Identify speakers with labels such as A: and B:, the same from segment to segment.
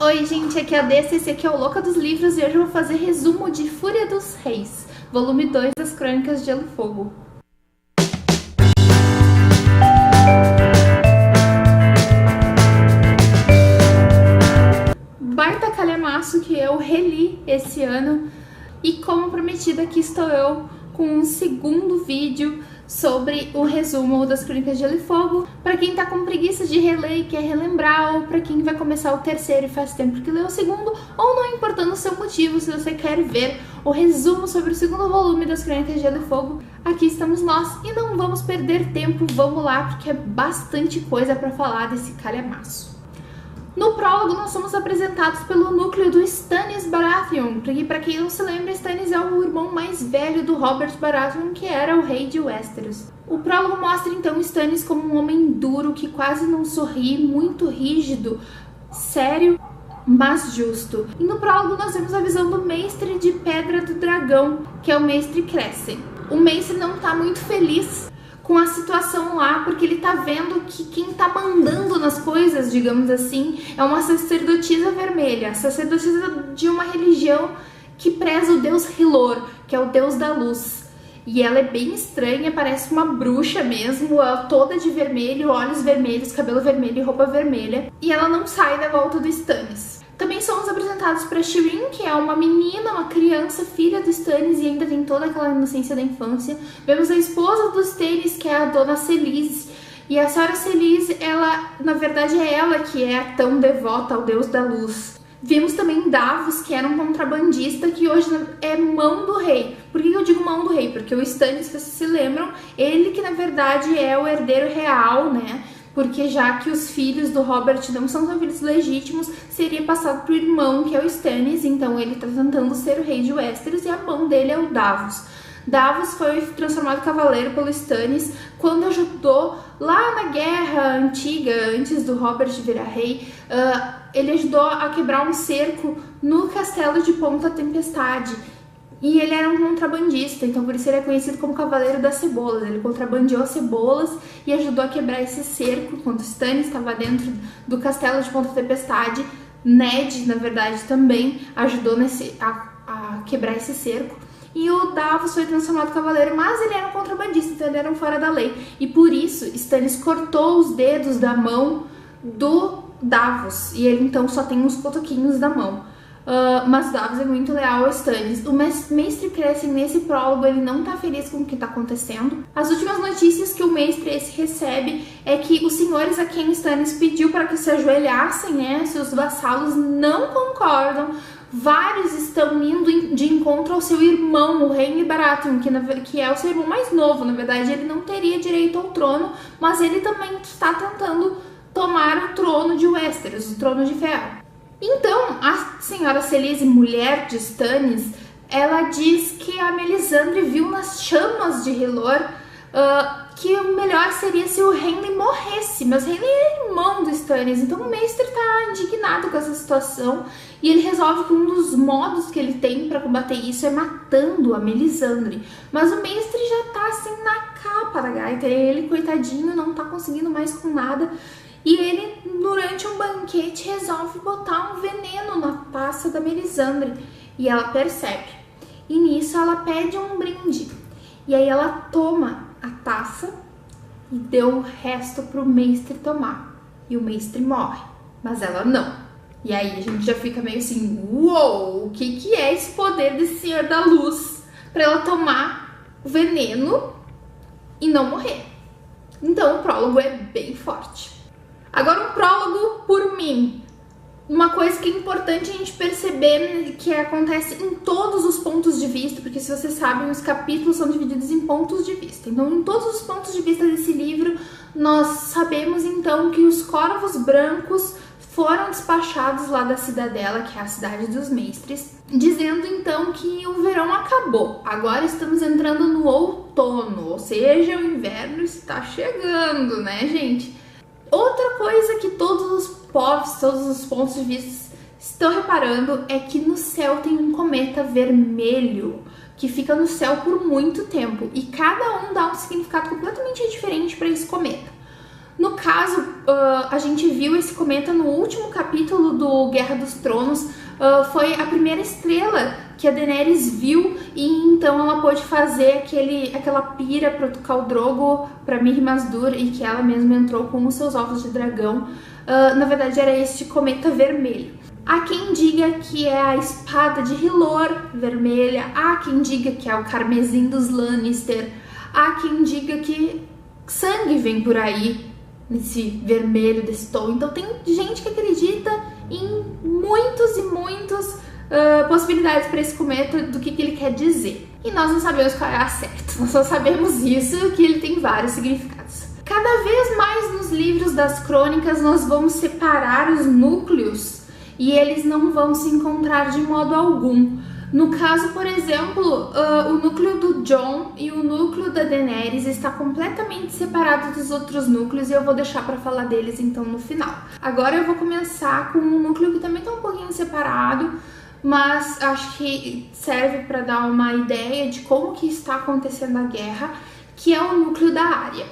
A: Oi gente, aqui é a Dessa, esse aqui é o Louca dos Livros e hoje eu vou fazer resumo de Fúria dos Reis, volume 2 das Crônicas de Gelo e Fogo. Baita calhamaço que eu reli esse ano e como prometida aqui estou eu com um segundo vídeo sobre o resumo das Crônicas de Gelo e Fogo, para quem tá com preguiça de reler e quer relembrar, ou para quem vai começar o terceiro e faz tempo que leu o segundo, ou não importando o seu motivo, se você quer ver o resumo sobre o segundo volume das Crônicas de Gelo e Fogo, aqui estamos nós e não vamos perder tempo, vamos lá, porque é bastante coisa para falar desse calhamaço. No prólogo, nós somos apresentados pelo núcleo do Stannis Baratheon, porque para quem não se lembra, Stannis é o irmão mais velho do Robert Baratheon, que era o rei de Westeros. O prólogo mostra então Stannis como um homem duro, que quase não sorri, muito rígido, sério, mas justo. E no prólogo nós vemos a visão do mestre de Pedra do Dragão, que é o mestre Crescent. O mestre não tá muito feliz com a situação lá, porque ele tá vendo que quem tá mandando nas coisas, digamos assim, é uma sacerdotisa vermelha, sacerdotisa de uma religião que preza o deus Hilor, que é o deus da luz. E ela é bem estranha, parece uma bruxa mesmo, ela toda de vermelho, olhos vermelhos, cabelo vermelho e roupa vermelha. E ela não sai da volta do Stannis. Também somos apresentados para Shireen, que é uma menina, uma criança, filha do Stannis e ainda tem toda aquela inocência da infância. Vemos a esposa do Stannis, que é a dona Selyse. E a senhora Selyse, ela, na verdade, é ela que é tão devota ao deus da luz. Vimos também Davos, que era um contrabandista, que hoje é mão do rei. Por que eu digo mão do rei? Porque o Stannis, se vocês se lembram, ele que na verdade é o herdeiro real, né? Porque já que os filhos do Robert não são seus filhos legítimos, seria passado pro irmão, que é o Stannis, então ele tá tentando ser o rei de Westeros e a mão dele é o Davos. Davos foi transformado em cavaleiro pelo Stannis quando ajudou lá na guerra antiga, antes do Robert virar rei, ele ajudou a quebrar um cerco no castelo de Ponta Tempestade. E ele era um contrabandista, então por isso ele é conhecido como Cavaleiro das Cebolas. Ele contrabandeou cebolas e ajudou a quebrar esse cerco quando Stannis estava dentro do castelo de Ponta Tempestade. Ned, na verdade, também ajudou a quebrar esse cerco. E o Davos foi transformado em cavaleiro, mas ele era um contrabandista, então ele era um fora da lei. E por isso, Stannis cortou os dedos da mão do Davos. E ele então só tem uns cotoquinhos da mão. Mas Davos é muito leal ao Stannis. O mestre Crescent nesse prólogo, ele não tá feliz com o que tá acontecendo. As últimas notícias que o mestre esse recebe é que os senhores a quem Stannis pediu para que se ajoelhassem, né, seus vassalos não concordam. Vários estão indo de encontro ao seu irmão, o Rhaene Baratheon, que é o seu irmão mais novo. Na verdade, ele não teria direito ao trono, mas ele também está tentando tomar o trono de Westeros, o trono de ferro. Então, a senhora Selyse, mulher de Stannis, ela diz que a Melisandre viu nas chamas de Hilor que o melhor seria se o Renly morresse, mas Renly é irmão do Stannis, então o mestre tá indignado com essa situação e ele resolve que um dos modos que ele tem para combater isso é matando a Melisandre. Mas o mestre já tá assim na capa da gaita, ele, coitadinho, não tá conseguindo mais com nada. E ele, durante um banquete, resolve botar um veneno na taça da Melisandre. E ela percebe. E nisso ela pede um brinde. E aí ela toma a taça e deu o resto pro mestre tomar. E o mestre morre. Mas ela não. E aí a gente já fica meio assim, uou, o que é esse poder desse Senhor da Luz pra ela tomar o veneno e não morrer? Então o prólogo é bem forte. Agora um prólogo por mim. Uma coisa que é importante a gente perceber que acontece em todos os pontos de vista, porque se vocês sabem, os capítulos são divididos em pontos de vista. Então, em todos os pontos de vista desse livro, nós sabemos então que os corvos brancos foram despachados lá da cidadela, que é a cidade dos mestres, dizendo então que o verão acabou. Agora estamos entrando no outono, ou seja, o inverno está chegando, né, gente? Outra coisa que todos os povos, todos os pontos de vista estão reparando é que no céu tem um cometa vermelho que fica no céu por muito tempo e cada um dá um significado completamente diferente para esse cometa. No caso, a gente viu esse cometa no último capítulo do Guerra dos Tronos. Foi a primeira estrela que a Daenerys viu, e então ela pôde fazer aquela pira para o Khal Drogo, para Mirri Maz-Duur, e que ela mesma entrou com os seus ovos de dragão. Na verdade era este cometa vermelho. Há quem diga que é a espada de Hylor vermelha, há quem diga que é o carmesim dos Lannister, há quem diga que sangue vem por aí, nesse vermelho desse tom. Então tem gente que acredita em muitos e muitas possibilidades para esse cometa, do que ele quer dizer. E nós não sabemos qual é a certa, nós só sabemos isso, que ele tem vários significados. Cada vez mais nos livros das crônicas nós vamos separar os núcleos e eles não vão se encontrar de modo algum. No caso, por exemplo, o núcleo do Jon e o núcleo da Daenerys está completamente separado dos outros núcleos, e eu vou deixar para falar deles então no final. Agora eu vou começar com um núcleo que também está um pouquinho separado, mas acho que serve para dar uma ideia de como que está acontecendo a guerra, que é o núcleo da Arya.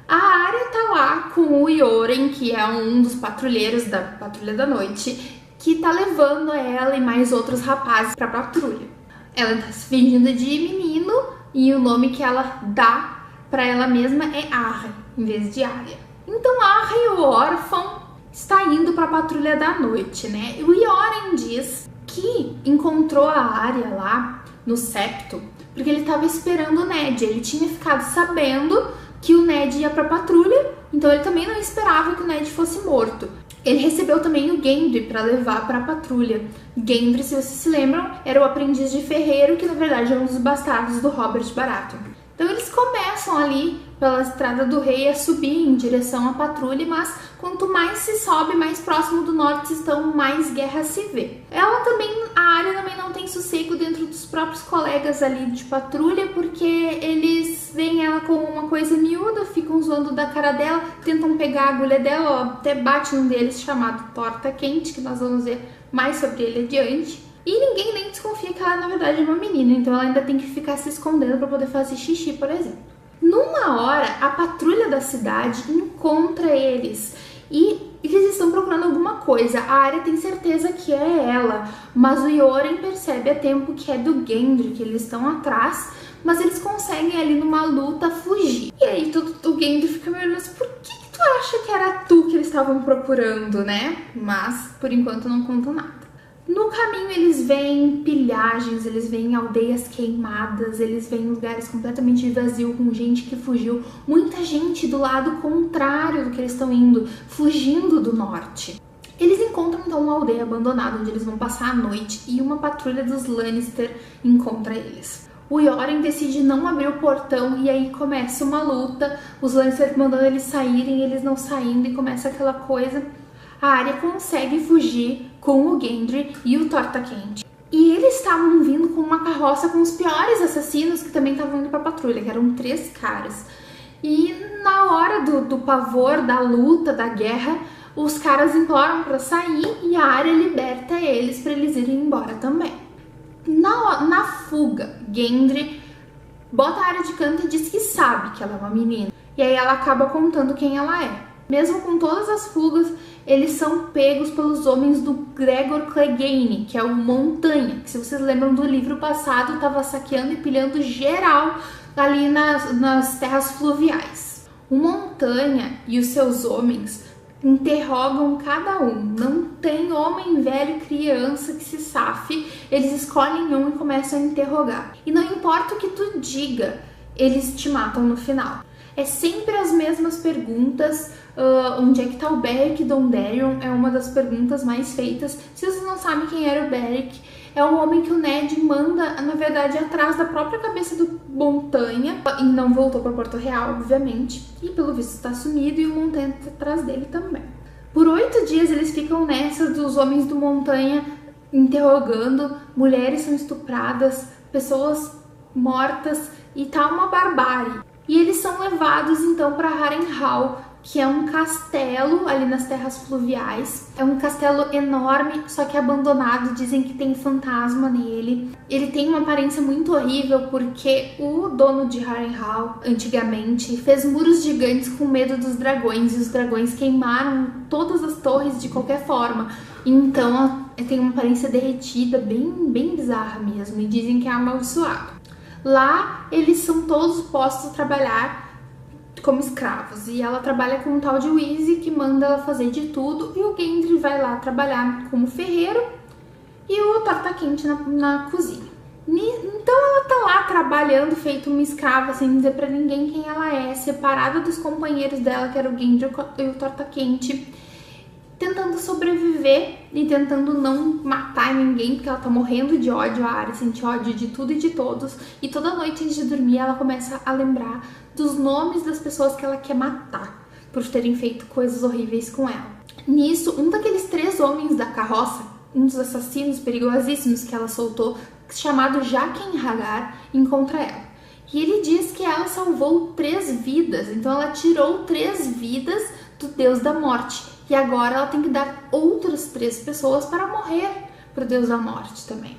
A: A Arya tá lá com o Yoren, que é um dos patrulheiros da Patrulha da Noite, que tá levando ela e mais outros rapazes pra patrulha. Ela tá se fingindo de menino e o nome que ela dá pra ela mesma é Arryn, em vez de Arya. Então Arryn, o órfão, está indo pra Patrulha da Noite, né? E o Yoren diz que encontrou a Arya lá no septo porque ele tava esperando o Ned. Ele tinha ficado sabendo que o Ned ia pra patrulha, então ele também não esperava que o Ned fosse morto. Ele recebeu também o Gendry para levar para a patrulha. Gendry, se vocês se lembram, era o aprendiz de ferreiro, que na verdade é um dos bastardos do Robert Baratheon. Então eles começam ali pela Estrada do Rei a subir em direção à patrulha, mas quanto mais se sobe, mais próximo do norte estão, mais guerra se vê. A Arya também não tem sossego dentro dos próprios colegas ali de patrulha, porque eles veem ela como uma coisa miúda, ficam zoando da cara dela, tentam pegar a agulha dela, ó, até bate um deles chamado Torta Quente, que nós vamos ver mais sobre ele adiante. E ninguém nem desconfia que ela na verdade é uma menina, então ela ainda tem que ficar se escondendo para poder fazer xixi, por exemplo. Numa hora, a patrulha da cidade encontra eles e eles estão procurando alguma coisa. A Arya tem certeza que é ela, mas o Yoren percebe a tempo que é do Gendry, que eles estão atrás, mas eles conseguem ali numa luta fugir. E aí o Gendry fica me olhando assim, por que tu acha que era tu que eles estavam procurando, né? Mas por enquanto não contam nada. No caminho eles veem pilhagens, eles veem aldeias queimadas, eles veem lugares completamente vazios com gente que fugiu. Muita gente do lado contrário do que eles estão indo, fugindo do norte. Eles encontram então uma aldeia abandonada onde eles vão passar a noite e uma patrulha dos Lannister encontra eles. O Yoren decide não abrir o portão e aí começa uma luta, os Lannister mandando eles saírem, eles não saindo e começa aquela coisa. A Arya consegue fugir com o Gendry e o Torta Quente. E eles estavam vindo com uma carroça com os piores assassinos que também estavam indo pra patrulha, que eram 3 caras. E na hora do pavor, da luta, da guerra, os caras imploram pra sair e a Arya liberta eles pra eles irem embora também. Na fuga, Gendry bota a Arya de canto e diz que sabe que ela é uma menina. E aí ela acaba contando quem ela é. Mesmo com todas as fugas, eles são pegos pelos homens do Gregor Clegane, que é o Montanha, que se vocês lembram do livro passado, estava saqueando e pilhando geral ali nas terras fluviais. O Montanha e os seus homens interrogam cada um, não tem homem, velho, criança que se safe, eles escolhem um e começam a interrogar. E não importa o que tu diga, eles te matam no final. É sempre as mesmas perguntas. Onde é que tá o Beric Dondarrion? É uma das perguntas mais feitas. Se vocês não sabem quem era o Beric, é o homem que o Ned manda, na verdade, atrás da própria cabeça do Montanha. E não voltou para Porto Real, obviamente. E pelo visto está sumido e o Montanha tá atrás dele também. Por 8 dias eles ficam nessas dos homens do Montanha interrogando. Mulheres são estupradas, pessoas mortas e tá uma barbárie. E eles são levados então para Harrenhal, que é um castelo ali nas terras fluviais. É um castelo enorme, só que abandonado, dizem que tem fantasma nele. Ele tem uma aparência muito horrível porque o dono de Harrenhal, antigamente, fez muros gigantes com medo dos dragões, e os dragões queimaram todas as torres de qualquer forma. Então tem uma aparência derretida, bem bizarra mesmo, e dizem que é amaldiçoado. Lá eles são todos postos a trabalhar como escravos, e ela trabalha com um tal de Wheezy que manda ela fazer de tudo, e o Gendry vai lá trabalhar como ferreiro e o Torta Quente na cozinha. Então ela tá lá trabalhando feito uma escrava, sem dizer pra ninguém quem ela é, separada dos companheiros dela, que era o Gendry e o Torta Quente, tentando sobreviver e tentando não matar ninguém, porque ela tá morrendo de ódio. A Arya sente ódio de tudo e de todos, e toda noite antes de dormir ela começa a lembrar dos nomes das pessoas que ela quer matar por terem feito coisas horríveis com ela. Nisso, um daqueles 3 homens da carroça, um dos assassinos perigosíssimos que ela soltou, chamado Jaqen H'ghar, encontra ela. E ele diz que ela salvou 3 vidas, então ela tirou 3 vidas do Deus da Morte. E agora ela tem que dar outras 3 pessoas para morrer pro Deus da Morte também.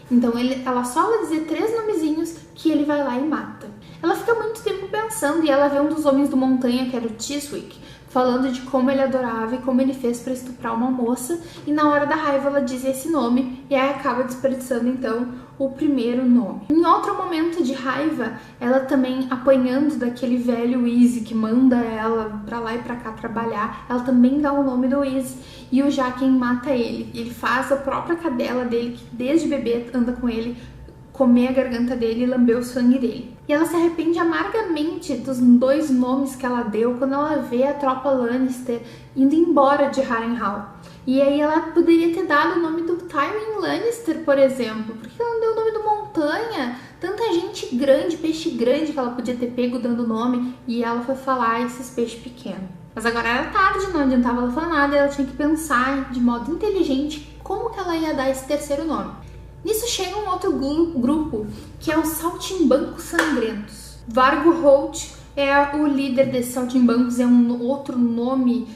A: Então ela só vai dizer 3 nomezinhos que ele vai lá e mata. Ela fica muito tempo pensando, e ela vê um dos homens do montanha, que era o Chiswick, falando de como ele adorava e como ele fez para estuprar uma moça, e na hora da raiva ela diz esse nome, e aí acaba desperdiçando então o primeiro nome. Em outro momento de raiva, ela também apanhando daquele velho Wheezy que manda ela pra lá e pra cá trabalhar, ela também dá o nome do Wheezy, e o Jaqen mata ele. Ele faz a própria cadela dele, que desde bebê anda com ele, comer a garganta dele e lamber o sangue dele. E ela se arrepende amargamente dos 2 nomes que ela deu quando ela vê a tropa Lannister indo embora de Harrenhal. E aí ela poderia ter dado o nome do Tywin Lannister, por exemplo. Por que ela não deu o nome do Montanha? Tanta gente grande, peixe grande que ela podia ter pego dando nome, e ela foi falar esses peixes pequenos. Mas agora era tarde, não adiantava ela falar nada, ela tinha que pensar de modo inteligente como que ela ia dar esse terceiro nome. Nisso chega um outro grupo, que é os Saltimbancos Sangrentos. Vargo Holt é o líder desses Saltimbancos, é um outro nome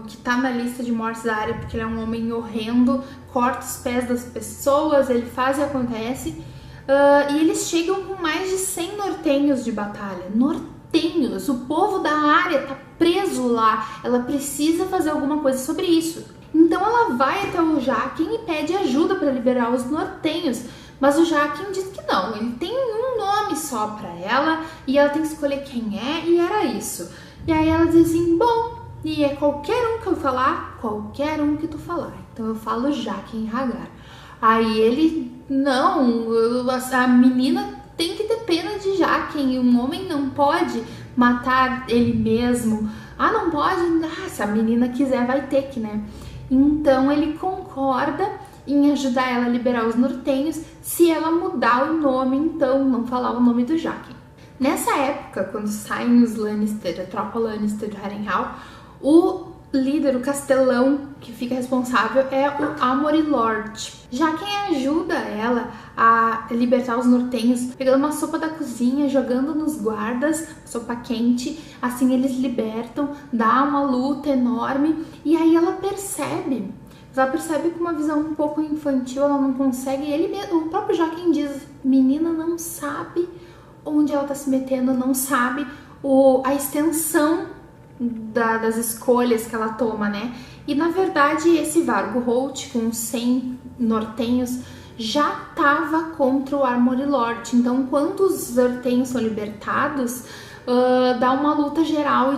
A: que tá na lista de mortes da Arya, porque ele é um homem horrendo, corta os pés das pessoas, ele faz e acontece. E eles chegam com mais de 100 nortenhos de batalha. Nortenhos! O povo da Arya tá preso lá, ela precisa fazer alguma coisa sobre isso. Então ela vai até o Jaqen e pede ajuda para liberar os nortenhos, mas o Jaqen diz que não, ele tem um nome só para ela e ela tem que escolher quem é, e era isso. E aí ela diz assim, bom, e é qualquer um que eu falar, qualquer um que tu falar, então eu falo Jaqen H'ghar. Aí ele, não, a menina tem que ter pena de Jaqen, um homem não pode matar ele mesmo. Ah, não pode? Ah, se a menina quiser vai ter que, né? Então ele concorda em ajudar ela a liberar os nortenhos se ela mudar o nome, então não falar o nome do Jaqen. Nessa época, quando saem os Lannister, a tropa Lannister de Harrenhal, o líder, o castelão que fica responsável é o Amory Lord. Jaqen ajuda ela a libertar os nortenhos, pegando uma sopa da cozinha, jogando nos guardas, sopa quente, assim eles libertam, dá uma luta enorme, e aí ela percebe com uma visão um pouco infantil, ela não consegue, o próprio Jaqen diz, menina não sabe onde ela tá se metendo, não sabe a extensão das escolhas que ela toma, né? E na verdade esse Vargo Holt com 100 nortenhos já estava contra o Amory Lord. Então quando os nortenhos são libertados, dá uma luta geral e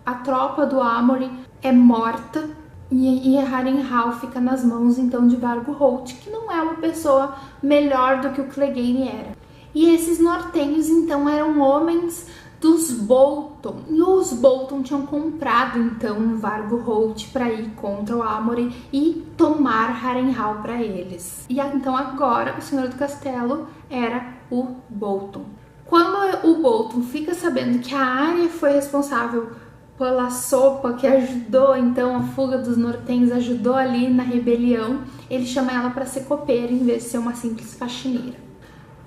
A: a tropa do Amory é morta, e Harrenhal fica nas mãos então de Vargo Holt, que não é uma pessoa melhor do que o Clegane era. E esses nortenhos então eram homens dos Bolton, e os Bolton tinham comprado então um Vargo Holt para ir contra o Amory e tomar Harrenhal para eles. E então agora o senhor do castelo era o Bolton. Quando o Bolton fica sabendo que a Arya foi responsável pela sopa que ajudou então a fuga dos nortenhos, ajudou ali na rebelião, ele chama ela para ser copeira em vez de ser uma simples faxineira.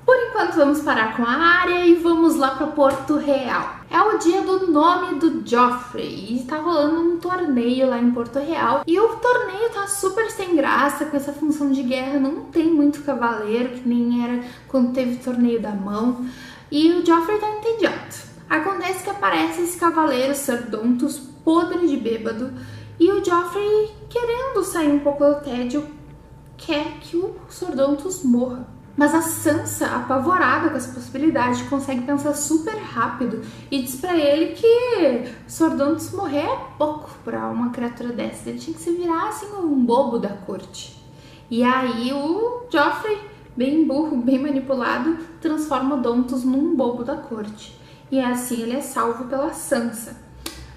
A: Por enquanto vamos parar com a Arya e vamos lá para Porto Real. É o dia do nome do Joffrey e tá rolando um torneio lá em Porto Real. E o torneio tá super sem graça com essa função de guerra, não tem muito cavaleiro, que nem era quando teve o torneio da mão. E o Joffrey tá entediado. Acontece que aparece esse cavaleiro Ser Dontos, podre de bêbado, e o Joffrey, querendo sair um pouco do tédio, quer que o Ser Dontos morra. Mas a Sansa, apavorada com essa possibilidade, consegue pensar super rápido e diz pra ele que Ser Dontos morrer é pouco pra uma criatura dessa. Ele tinha que se virar assim um bobo da corte. E aí o Joffrey, bem burro, bem manipulado, transforma o Dontos num bobo da corte. E assim ele é salvo pela Sansa.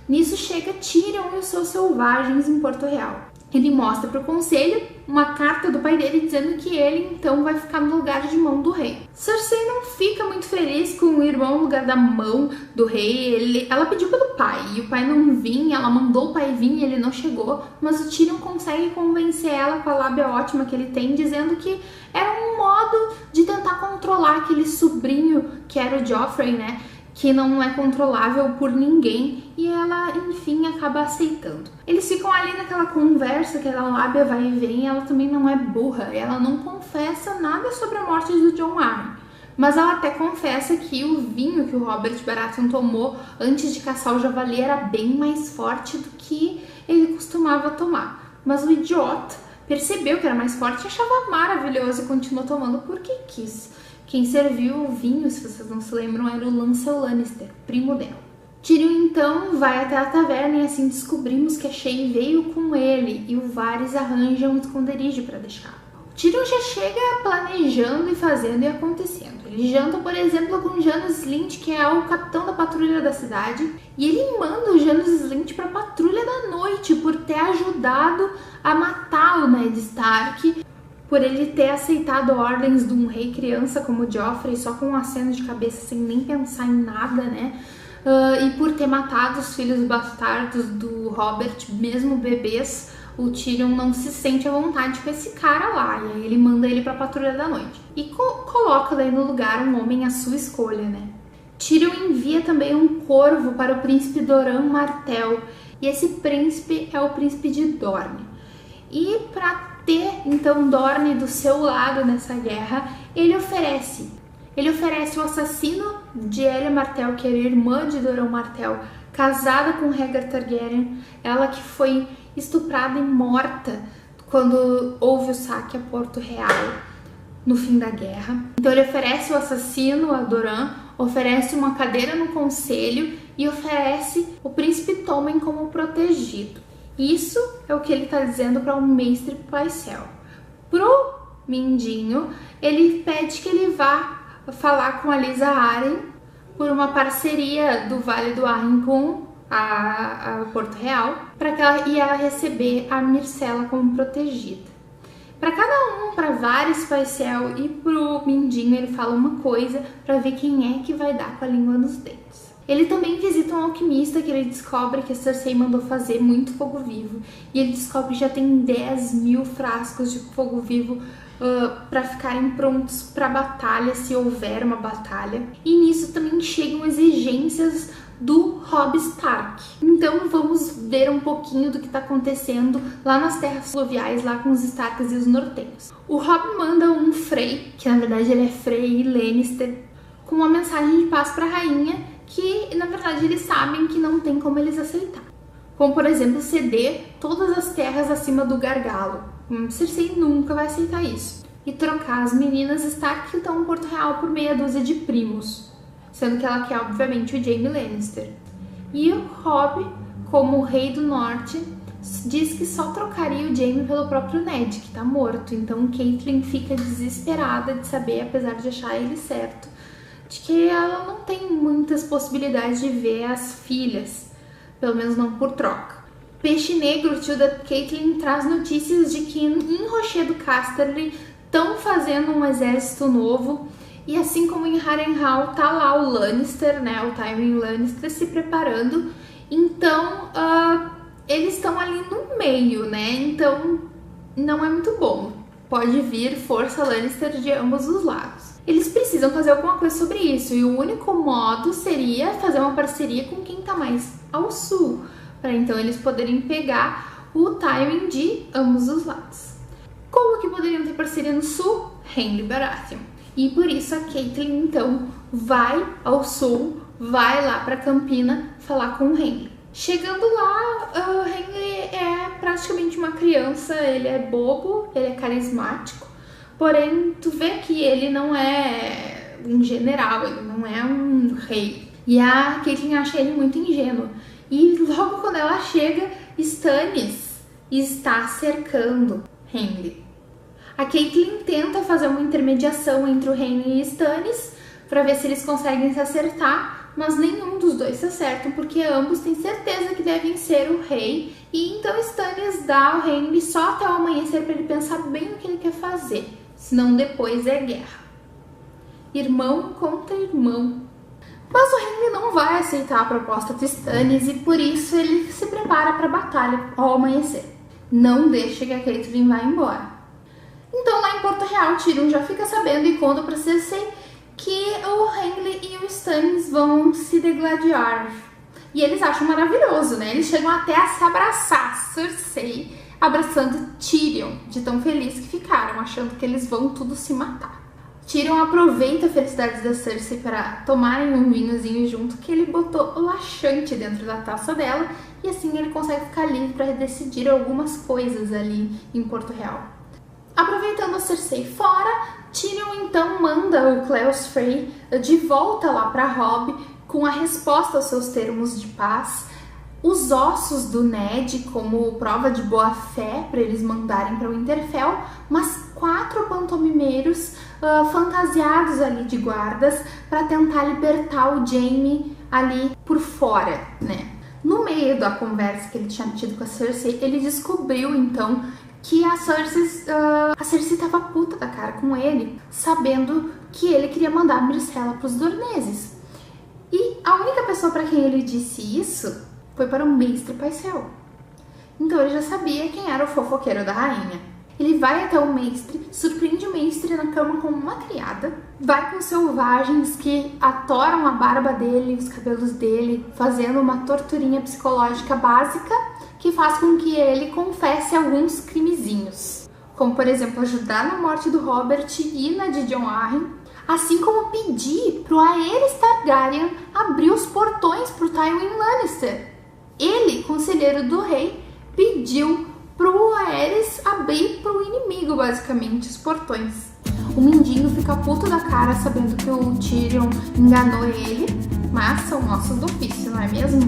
A: Nisso chega Tyrion e os seus selvagens em Porto Real. Ele mostra para o conselho uma carta do pai dele dizendo que ele então vai ficar no lugar de mão do rei. Cersei não fica muito feliz com o irmão no lugar da mão do rei. Ela pediu pelo pai e o pai não vinha, ela mandou o pai vir e ele não chegou, mas o Tyrion consegue convencer ela com a lábia ótima que ele tem, dizendo que era um modo de tentar controlar aquele sobrinho que era o Joffrey, né? Que não é controlável por ninguém, e ela, enfim, acaba aceitando. Eles ficam ali naquela conversa, que a lábia vai e vem, ela também não é burra, ela não confessa nada sobre a morte do Jon Arryn, mas ela até confessa que o vinho que o Robert Baratheon tomou antes de caçar o javali era bem mais forte do que ele costumava tomar. Mas o idiota percebeu que era mais forte e achava maravilhoso e continuou tomando porque quis. Quem serviu o vinho, se vocês não se lembram, era o Lancel Lannister, primo dela. Tyrion então vai até a taverna e assim descobrimos que a Shae veio com ele e o Varys arranja um esconderijo para deixar. O Tyrion já chega planejando e fazendo e acontecendo. Ele janta, por exemplo, com Janos Slynt, que é o capitão da patrulha da cidade, e ele manda o Janos Slynt para a patrulha da noite por ter ajudado a matar o Ned Stark, por ele ter aceitado ordens de um rei criança como o Joffrey, só com um aceno de cabeça, sem nem pensar em nada, né? E por ter matado os filhos bastardos do Robert, mesmo bebês, o Tyrion não se sente à vontade com esse cara lá, e aí ele manda ele pra Patrulha da Noite. E coloca daí no lugar um homem à sua escolha, né? Tyrion envia também um corvo para o príncipe Doran Martell, e esse príncipe é o príncipe de Dorne. E para ter então Dorne do seu lado nessa guerra, ele oferece o assassino de Elia Martell, que era irmã de Doran Martell, casada com Rhaegar Targaryen, ela que foi estuprada e morta quando houve o saque a Porto Real no fim da guerra. Então ele oferece o assassino a Doran, oferece uma cadeira no conselho e oferece o príncipe Tommen como protegido. Isso é o que ele está dizendo para o mestre Pycelle. Pro Mindinho, ele pede que ele vá falar com a Lysa Arryn por uma parceria do Vale do Arryn com a Porto Real, para que ela receber a Myrcella como protegida. Para cada um, para Varys, Pycelle e pro Mindinho, ele fala uma coisa para ver quem é que vai dar com a língua nos dentes. Ele também visita um alquimista que ele descobre que a Cersei mandou fazer muito fogo vivo. E ele descobre que já tem 10.000 frascos de fogo vivo para ficarem prontos para batalha, se houver uma batalha. E nisso também chegam exigências do Robb Stark. Então vamos ver um pouquinho do que está acontecendo lá nas terras fluviais, lá com os Starks e os nortenhos. O Robb manda um Frey, que na verdade ele é Frey Lannister, com uma mensagem de paz para a rainha, que na verdade eles sabem que não tem como eles aceitar. Como por exemplo ceder todas as terras acima do gargalo. Cersei nunca vai aceitar isso. E trocar as meninas Stark que estão em Porto Real por meia dúzia de primos, sendo que ela quer obviamente o Jaime Lannister. E o Robb, como o rei do norte, diz que só trocaria o Jaime pelo próprio Ned, que tá morto. Então Catelyn fica desesperada de saber, apesar de achar ele certo, de que ela não tem muitas possibilidades de ver as filhas, pelo menos não por troca. Peixe Negro, o tio da Catelyn, traz notícias de que em Rochedo Casterly estão fazendo um exército novo, e assim como em Harrenhal tá lá o Lannister, né, o Tywin Lannister se preparando, então eles estão ali no meio, né, então não é muito bom. Pode vir força Lannister de ambos os lados. eles precisam fazer alguma coisa sobre isso, e o único modo seria fazer uma parceria com quem tá mais ao sul, para então eles poderem pegar o timing de ambos os lados. Como que poderiam ter parceria no sul? Renly e Baratheon. E por isso a Catelyn então vai ao sul, vai lá para Campina falar com o Renly. Chegando lá, o Renly é praticamente uma criança, ele é bobo, ele é carismático, porém tu vê que ele não é um general, ele não é um rei. E a Catelyn acha ele muito ingênuo. E logo quando ela chega, Stannis está cercando Renly. A Catelyn tenta fazer uma intermediação entre o Renly e Stannis para ver se eles conseguem se acertar, mas nenhum dos dois se acertam porque ambos têm certeza que devem ser o rei, e então Stannis dá ao Renly só até o amanhecer para ele pensar bem o que ele quer fazer, senão depois é guerra. Irmão contra irmão. Mas o Renly não vai aceitar a proposta de Stannis e por isso ele se prepara para a batalha ao amanhecer. Não deixa que a Catelyn vá embora. Então lá em Porto Real, Tyrion já fica sabendo e conta para Cersei que o Renly e o Stannis vão se degladiar. E eles acham maravilhoso, né? Eles chegam até a se abraçar, Cersei abraçando Tyrion, de tão feliz que ficaram, achando que eles vão tudo se matar. Tyrion aproveita a felicidade da Cersei para tomarem um vinhozinho junto, que ele botou o laxante dentro da taça dela, e assim ele consegue ficar livre para decidir algumas coisas ali em Porto Real. Aproveitando a Cersei fora, Tyrion então manda o Cleos Frey de volta lá para Robb com a resposta aos seus termos de paz, os ossos do Ned como prova de boa fé para eles mandarem para o Winterfell, mas 4 pantomimeiros fantasiados ali de guardas para tentar libertar o Jaime ali por fora, né? No meio da conversa que ele tinha tido com a Cersei, ele descobriu então que a Cersei estava puta da cara com ele, sabendo que ele queria mandar a Myrcella para os Dorneses. E a única pessoa para quem ele disse isso foi para o Maestre Pycelle. Então ele já sabia quem era o fofoqueiro da rainha. Ele vai até o Maestre, surpreende o Maestre na cama com uma criada, vai com selvagens que atoram a barba dele, os cabelos dele, fazendo uma torturinha psicológica básica que faz com que ele confesse alguns crimezinhos, como por exemplo ajudar na morte do Robert e na de Jon Arryn, assim como pedir pro Aerys Targaryen abrir os portões pro Tywin Lannister. Ele, conselheiro do rei, pediu pro Aerys abrir pro inimigo, basicamente, os portões. O Mindinho fica puto da cara sabendo que o Tyrion enganou ele, mas são nossos do ofício, não é mesmo?